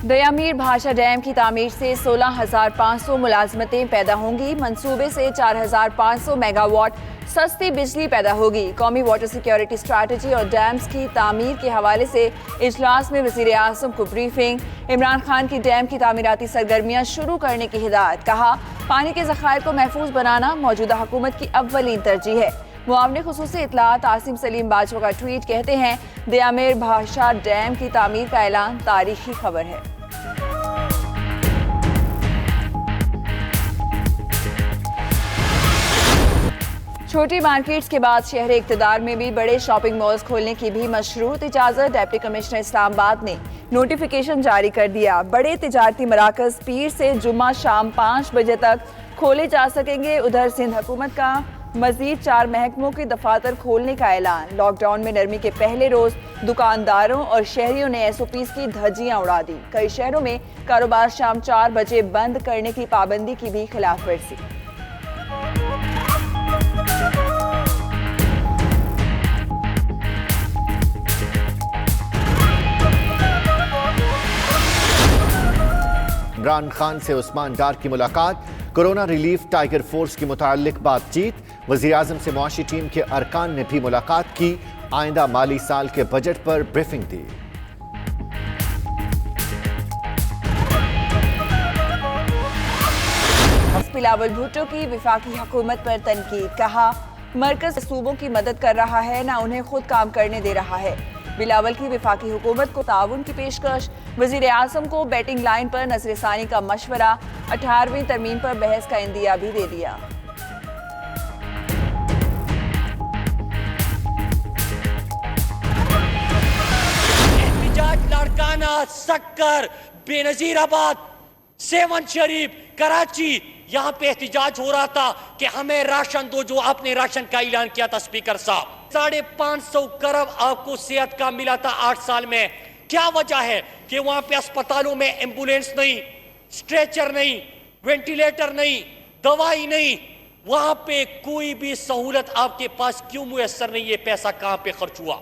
दयामीर भाषा डैम की तामीर से 16,500 मुलाजमतें पैदा होंगी। मंसूबे से 4,500 मेगावाट सस्ती बिजली पैदा होगी। कौमी वाटर सिक्योरिटी स्ट्रैटेजी और डैम्स की तामीर के हवाले से इजलास में वज़ीर आज़म को ब्रीफिंग। इमरान खान की डैम की तामीराती सरगर्मियाँ शुरू करने की हिदायत। कहा, पानी के ज़खायर को महफूज बनाना मौजूदा हुकूमत की अव्वलीन तरजीह है। मुआवने खुसूसी इत्तलात आसिम सलीम बाजवा का ट्वीट। कहते हैं, दयामीर भाषा डैम की तामीर का ऐलान तारीखी खबर है। छोटी मार्केट्स के बाद शहर इक़्तिदार में भी बड़े शॉपिंग मॉल्स खोलने की भी मशरूत इजाज़त। डिप्टी कमिश्नर इस्लामाबाद ने नोटिफिकेशन जारी कर दिया। बड़े तिजारती मराकज़ पीर से जुम्मा शाम 5 बजे तक खोले जा सकेंगे। उधर सिंध हुकूमत का मजीद 4 महकमों के दफातर खोलने का ऐलान। लॉकडाउन में नरमी के पहले रोज दुकानदारों और शहरियों ने SOPs की धज्जियां उड़ा दी। कई शहरों में कारोबार शाम 4 बजे बंद करने की पाबंदी की भी खिलाफ वर्जी। इमरान खान से उस्मान डार की मुलाकात। कोरोना रिलीफ टाइगर फोर्स की मुताल्लिक बातचीत। वज़ीर आज़म से मुआशी टीम के अरकान ने भी मुलाकात की। आइंदा माली साल के बजट पर ब्रीफिंग दी। बिलावल भुट्टो की वफाकी हुकूमत पर तनकीद। कहा, मरकज सूबों की मदद कर रहा है, ना उन्हें खुद काम करने दे रहा है। बिलावल की वफाकी हुकूमत को ताउन की पेशकश। वज़ीर आज़म को बैटिंग लाइन पर नजरसानी का मशवरा। 18वीं तरमीम पर बहस का इंदिया भी दे दिया। एहतिजाज लाड़काना, सक्कर, बेनजीराबाद, सेवन शरीफ, कराची, यहाँ पे एहतिजाज हो रहा था कि हमें राशन दो, जो आपने राशन का ऐलान किया था स्पीकर साहब। 550 करोड़ आपको सेहत का मिला था 8 साल में। क्या वजह है कि वहां पे अस्पतालों में एम्बुलेंस नहीं, स्ट्रेचर नहीं, वेंटिलेटर नहीं, दवाई नहीं, वहां पे कोई भी सहूलत आपके पास क्यों मुयस्सर नहीं? ये पैसा कहां पे खर्च हुआ?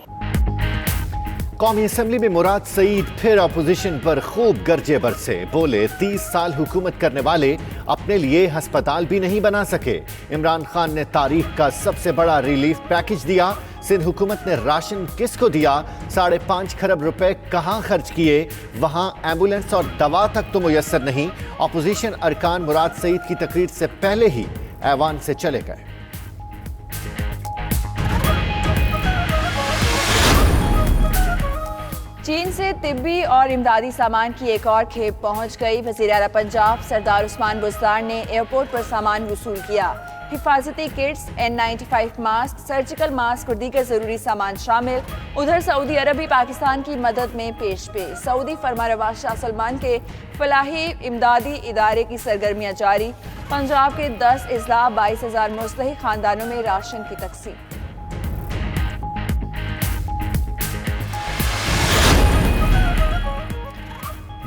कौमी असम्बली में मुराद सईद फिर अपोजिशन पर खूब गरजे बरसे। बोले, 30 साल हुकूमत करने वाले अपने लिए अस्पताल भी नहीं बना सके। इमरान खान ने तारीख का सबसे बड़ा रिलीफ पैकेज दिया। सिंध हुकूमत ने राशन किसको दिया? 5.5 खरब रुपए कहां खर्च किए? वहां एम्बुलेंस और दवा तक तो मुयस्सर नहीं। अपोजिशन अरकान मुराद सईद की तकरीर से पहले ही ऐवान से चले गए। चीन से तिब्बी और इमदादी सामान की एक और खेप पहुंच गई। वज़ीर आला पंजाब सरदार उस्मान बुज़दार ने एयरपोर्ट पर सामान वसूल किया। हिफाजती kits, N95 mask, surgical mask और दीगर जरूरी सामान शामिल। उधर सऊदी अरब भी पाकिस्तान की मदद में पेश पे। सऊदी फरमारवा शाह सलमान के फलाही इमदादी इदारे की सरगर्मियां जारी। पंजाब के 10 अजला 22,000 मुस्तहिक खानदानों में राशन की तकसीम।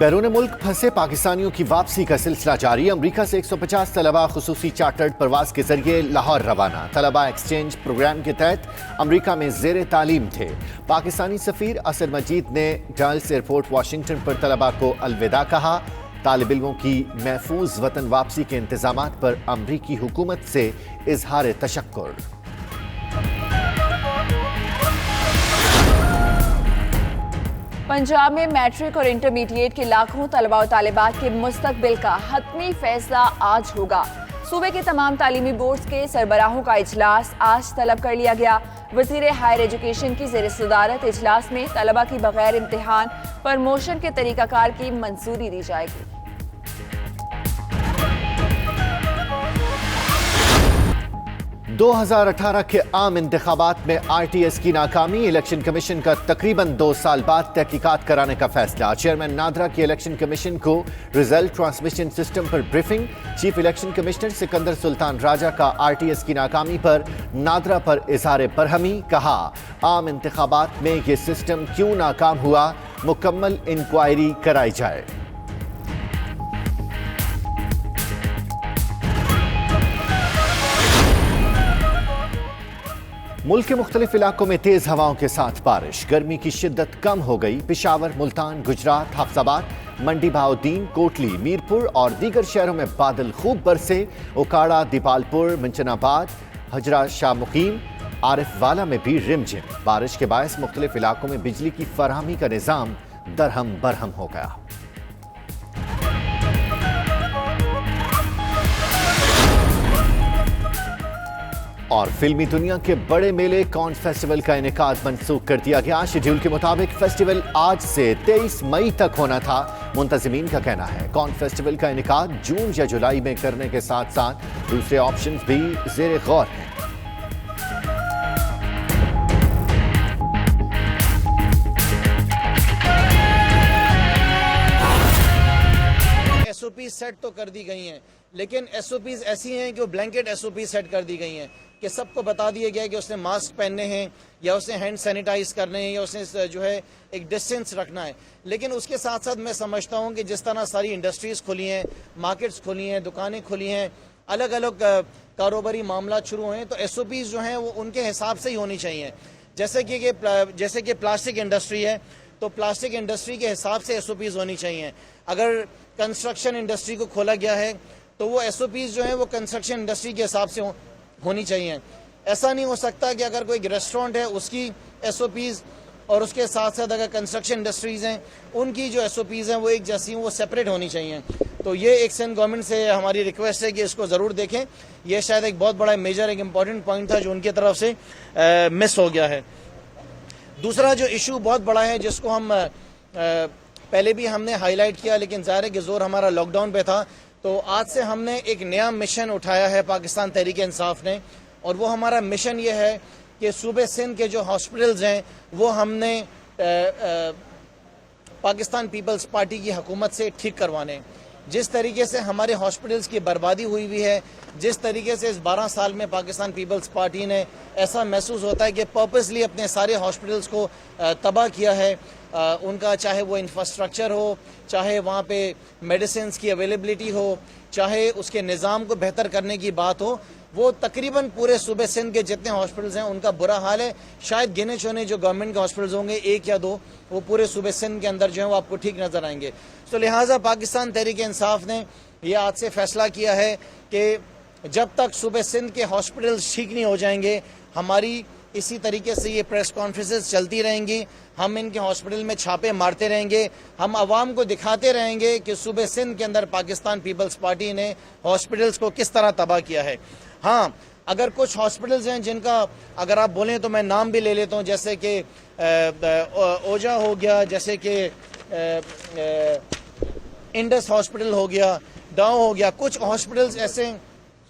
बैरून मुल्क फंसे पाकिस्तानियों की वापसी का सिलसिला जारी। अमरीका से 150 तलबा खुसूसी चार्टर्ड परवाज के जरिए लाहौर रवाना। तलबा एक्सचेंज प्रोग्राम के तहत अमरीका में जेर तालीम थे। पाकिस्तानी सफीर असर मजीद ने डल्स एयरपोर्ट वाशिंगटन पर तलबा को अलविदा कहा। तालिब इल्मों की महफूज वतन वापसी के इंतजामात पर अमरीकी हुकूमत से इजहार तशक्कुर। पंजाब में मैट्रिक और इंटरमीडिएट के लाखों तलबा और तालिबात के मुस्तकबिल का हतमी फैसला आज होगा। सूबे के तमाम तालीमी बोर्ड्स के सरबराहों का इजलास आज तलब कर लिया गया। वज़ीर हायर एजुकेशन की ज़ेर सदारत इजलास में तलबा की बगैर इम्तिहान प्रमोशन के तरीकाकार की मंजूरी दी जाएगी। 2018 के आम इंतखाबात में RTS की नाकामी। इलेक्शन कमीशन का तकरीबन 2 साल बाद तहकीकात कराने का फैसला। चेयरमैन नादरा की इलेक्शन कमीशन को रिजल्ट ट्रांसमिशन सिस्टम पर briefing. Chief election commissioner Sikandar Sultan Raja का RTS की नाकामी पर नादरा पर इजहार बरहमी। कहा, आम इंतखाबात में ये सिस्टम क्यों नाकाम हुआ, मुकम्मल इंक्वायरी कराई जाए। मुल्क के मुख्तलिफ इलाकों में तेज हवाओं के साथ बारिश, गर्मी की शिद्दत कम हो गई। पेशावर, मुल्तान, गुजरात, हफ्साबाद, मंडी बहाउद्दीन, कोटली, मीरपुर और दीगर शहरों में बादल खूब बरसे। ओकाड़ा, दीपालपुर, मंचनाबाद, हजरा शाह मुकीम, आरिफ वाला में भी रिमझिम बारिश के बायस मुख्तलिफ इलाकों में बिजली की फराहमी का निजाम दरहम बरहम हो गया। और फिल्मी दुनिया के बड़े मेले कॉन फेस्टिवल का इनेकाद मनसूख कर दिया गया। शेड्यूल के मुताबिक फेस्टिवल आज से 23 मई तक होना था। मुंतजिमीन का कहना है कॉन फेस्टिवल का इनेकाद जून या जुलाई में करने के साथ साथ दूसरे ऑप्शन भी ज़ेर गौर हैं। एसओपी सेट तो कर दी गई हैं, लेकिन एसओपीज ऐसी हैं कि वो ब्लैंकेट एसओपी सेट कर दी गई हैं कि सबको बता दिया गया है कि उसने मास्क पहनने हैं या उसने हैंड सैनिटाइज करने हैं या उसने जो है एक डिस्टेंस रखना है। लेकिन उसके साथ साथ मैं समझता हूं कि जिस तरह सारी इंडस्ट्रीज खुली हैं, मार्केट्स खुली हैं, दुकानें खुली हैं, अलग अलग कारोबारी मामला शुरू हुए हैं, तो एसओपीज जो हैं वो उनके हिसाब से ही होनी चाहिए। जैसे कि प्लास्टिक इंडस्ट्री है तो प्लास्टिक इंडस्ट्री के हिसाब से एसओपीज होनी चाहिए। अगर कंस्ट्रक्शन इंडस्ट्री को खोला गया है तो वो एसओपीज जो है वो कंस्ट्रक्शन इंडस्ट्री के हिसाब से होनी चाहिए। ऐसा नहीं हो सकता कि अगर कोई रेस्टोरेंट है उसकी एसओपीज और उसके साथ साथ अगर कंस्ट्रक्शन इंडस्ट्रीज हैं उनकी जो एसओपीज हैं वो एक जैसी वो सेपरेट होनी चाहिए। तो ये एक सिंध गवर्नमेंट से हमारी रिक्वेस्ट है कि इसको ज़रूर देखें। ये शायद एक बहुत बड़ा मेजर एक इम्पॉर्टेंट पॉइंट था जो उनकी तरफ से मिस हो गया है। दूसरा जो इशू बहुत बड़ा है जिसको हम पहले भी हमने हाईलाइट किया, लेकिन ज़ाहिर है कि जोर हमारा लॉकडाउन पे था, तो आज से हमने एक नया मिशन उठाया है पाकिस्तान तहरीक इंसाफ ने, और वो हमारा मिशन ये है कि सूबे सिंध के जो हॉस्पिटल्स हैं वो हमने पाकिस्तान पीपल्स पार्टी की हुकूमत से ठीक करवाने। जिस तरीके से हमारे हॉस्पिटल्स की बर्बादी हुई है, जिस तरीके से इस 12 साल में पाकिस्तान पीपल्स पार्टी ने ऐसा महसूस होता है कि पर्पसली अपने सारे हॉस्पिटल्स को तबाह किया है, उनका चाहे वो इंफ्रास्ट्रक्चर हो, चाहे वहाँ पे मेडिसिन की अवेलेबिलिटी हो, चाहे उसके निज़ाम को बेहतर करने की बात हो, वो तकरीबन पूरे सूबे सिंध के जितने हॉस्पिटल्स हैं उनका बुरा हाल है। शायद गिने चुने जो गवर्नमेंट के हॉस्पिटल्स होंगे 1 या 2, वो पूरे सूबे सिंध के अंदर जो है वो आपको ठीक नज़र आएंगे। तो लिहाजा पाकिस्तान तहरीक इंसाफ ने ये आज से फैसला किया है कि जब तक सूबे सिंध के हॉस्पिटल्स ठीक नहीं हो जाएंगे, हमारी इसी तरीके से ये प्रेस कॉन्फ्रेंसेस चलती रहेंगी, हम इनके हॉस्पिटल में छापे मारते रहेंगे, हम आवाम को दिखाते रहेंगे कि सूबे सिंध के अंदर पाकिस्तान पीपल्स पार्टी ने हॉस्पिटल्स को किस तरह तबाह किया है। हाँ, अगर कुछ हॉस्पिटल्स हैं जिनका अगर आप बोलें तो मैं नाम भी ले लेता हूँ, जैसे कि ओजा हो गया, जैसे कि इंडस हॉस्पिटल हो गया, डाउ हो गया, कुछ हॉस्पिटल्स ऐसे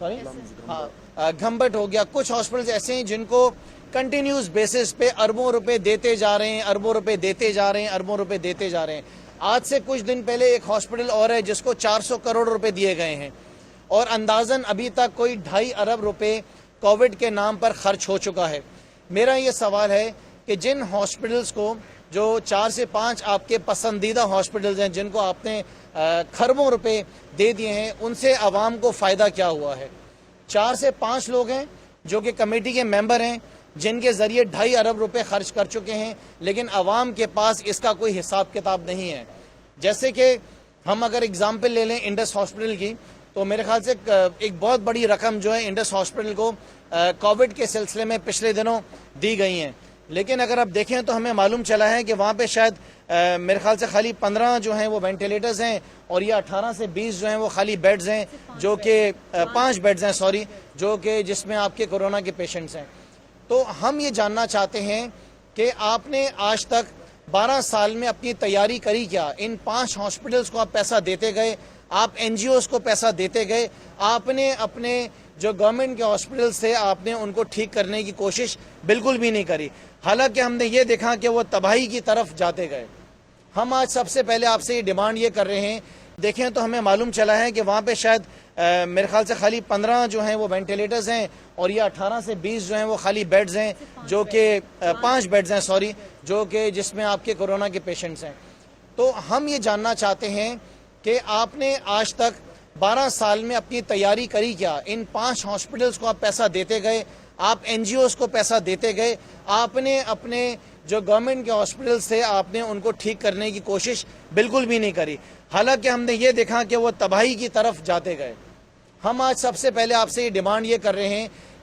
घंबट हो गया, कुछ हॉस्पिटल्स ऐसे हैं जिनको कंटिन्यूस बेसिस पे अरबों रुपए देते जा रहे हैं, अरबों रुपए देते जा रहे हैं, अरबों रुपए देते जा रहे हैं। आज से कुछ दिन पहले एक हॉस्पिटल और है जिसको 400 करोड़ रुपए दिए गए हैं और अंदाजन अभी तक कोई 2.5 अरब रुपए कोविड के नाम पर खर्च हो चुका है। मेरा ये सवाल है कि जिन हॉस्पिटल्स को जो 4 से 5 आपके पसंदीदा हॉस्पिटल्स हैं जिनको आपने खरबों रुपए दे दिए हैं, उनसे आवाम को फ़ायदा क्या हुआ है? 4 से 5 लोग हैं जो कि कमेटी के मेंबर हैं जिनके ज़रिए 2.5 अरब रुपए खर्च कर चुके हैं, लेकिन आवाम के पास इसका कोई हिसाब किताब नहीं है। जैसे कि हम अगर एग्जाम्पल ले लें इंडस हॉस्पिटल की, तो मेरे ख्याल से एक बहुत बड़ी रकम जो है इंडस हॉस्पिटल को कोविड के सिलसिले में पिछले दिनों दी गई हैं, लेकिन अगर आप देखें तो हमें मालूम चला है कि वहाँ पे शायद मेरे ख्याल से खाली 15 जो हैं वो वेंटिलेटर्स हैं और ये 18 से 20 जो हैं वो खाली बेड्स हैं, जो कि 5 बेड्स हैं सॉरी, जो कि जिसमें आपके कोरोना के पेशेंट्स हैं। तो हम ये जानना चाहते हैं कि आपने आज तक 12 साल में अपनी तैयारी करी क्या? इन 5 हॉस्पिटल्स को आप पैसा देते गए, आप एनजीओस को पैसा देते गए, आपने अपने जो गवर्नमेंट के हॉस्पिटल्स थे आपने उनको ठीक करने की कोशिश बिल्कुल भी नहीं करी। हालांकि हमने ये देखा कि वो तबाही की तरफ जाते गए। हम आज सबसे पहले आपसे ये डिमांड ये कर रहे हैं, देखें तो हमें मालूम चला है कि वहाँ पे शायद मेरे ख्याल से खाली 15 जो हैं वो वेंटिलेटर्स हैं और ये 18 से 20 जो हैं वो खाली बेड्स हैं, जो कि 5 बेड्स हैं सॉरी, जो कि जिसमें आपके कोरोना के पेशेंट्स हैं। तो हम ये जानना चाहते हैं कि आपने आज तक 12 साल में अपनी तैयारी करी क्या? इन 5 हॉस्पिटल्स को आप पैसा देते गए, आप एनजीओज को पैसा देते गए, आपने अपने जो गवर्नमेंट के हॉस्पिटल्स थे आपने उनको ठीक करने की कोशिश बिल्कुल भी नहीं करी। हालांकि हमने ये देखा कि वो तबाही की तरफ जाते गए। हम आज सबसे पहले आपसे ये डिमांड ये कर रहे हैं